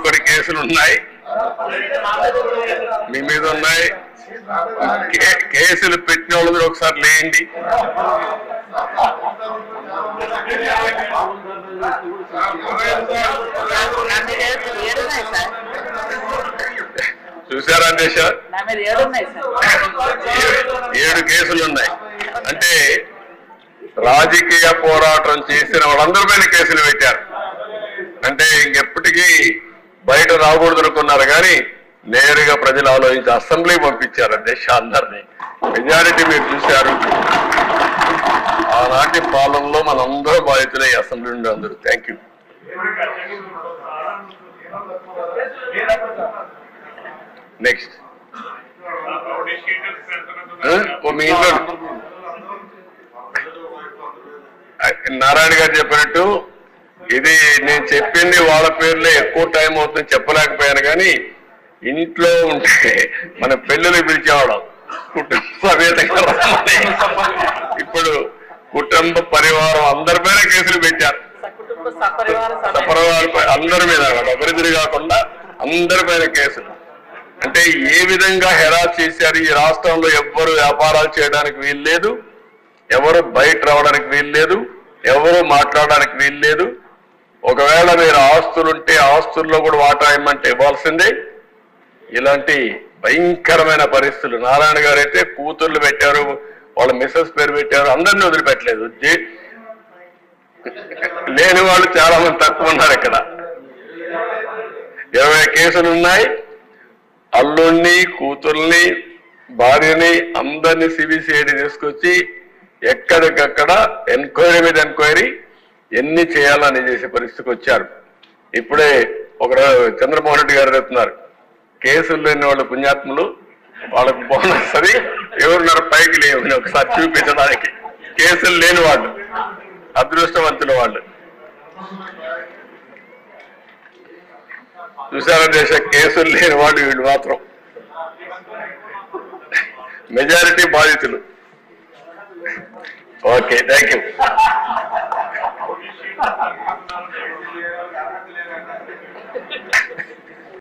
కొన్ని కేసులు ఉన్నాయి, మీ మీద ఉన్నాయి. కేసులు పెట్టిన వాళ్ళు మీరు ఒకసారి లేండి. చూసారా దేశ 7 కేసులు ఉన్నాయి. అంటే రాజకీయ పోరాటం చేసిన వాళ్ళందరిపైన కేసులు పెట్టారు. అంటే ఇంకెప్పటికీ బయట రాకూడదు అనుకున్నారు, కానీ నేరుగా ప్రజలు ఆలోచించి అసెంబ్లీ పంపించారు దేశ అందరినీ. మెజారిటీ మీరు చూశారు. ఆనాటి పాలనలో మనందరూ బాధితులే అసెంబ్లీ నుండి అందరూ. Thank you. నెక్స్ట్ మీ ఇంట్లో నారాయణ గారు చెప్పినట్టు ఇది నేను చెప్పింది వాళ్ళ పేర్లే ఎక్కువ టైం అవుతుంది చెప్పలేకపోయాను, కానీ ఇంట్లో ఉంటే మన పెళ్ళిని పిలిచేవాళ్ళం కుటుంబ సమేతంగా. ఇప్పుడు కుటుంబ పరివారం అందరిపైన కేసులు పెట్టారు. సపరివారపై అందరి మీద ఒకరిద్దరు కాకుండా అందరిపైన కేసులు. అంటే ఏ విధంగా హెరాస్ చేశారు. ఈ రాష్ట్రంలో ఎవ్వరు వ్యాపారాలు చేయడానికి వీలు లేదు, ఎవరు బయట రావడానికి వీలు లేదు, ఎవరు మాట్లాడడానికి వీలు లేదు. ఒకవేళ మీరు ఆస్తులుంటే ఆస్తుల్లో కూడా వాటా ఇమ్మంటే ఇవ్వాల్సిందే. ఇలాంటి భయంకరమైన పరిస్థితులు. నారాయణ గారు అయితే కూతుర్లు పెట్టారు, వాళ్ళ మిస్సెస్ పేరు పెట్టారు, అందరినీ వదిలిపెట్టలేదు. లేని వాళ్ళు చాలా మంది తక్కువ ఉన్నారు. ఇక్కడ 20 కేసులు ఉన్నాయి. అల్లుణ్ణి, కూతుర్ని, భార్యని అందరినీ సిబిసిఐడి తీసుకొచ్చి ఎక్కడికక్కడ ఎంక్వైరీ మీద ఎంక్వైరీ ఎన్ని చేయాలని చేసే పరిస్థితికి వచ్చారు. ఇప్పుడే ఒక చంద్రమోహన్ రెడ్డి గారు చెప్తున్నారు, కేసులు లేని వాళ్ళు పుణ్యాత్ములు, వాళ్ళకు బోనస్ అది ఎవరున్నారు పైకి లేవు ఒకసారి చూపించడానికి. కేసులు లేని వాళ్ళు అదృష్టవంతుల వాళ్ళు. చూసారా దేశ కేసులు లేని వాళ్ళు వీళ్ళు మాత్రం మెజారిటీ బాధితులు. Okay, thank you.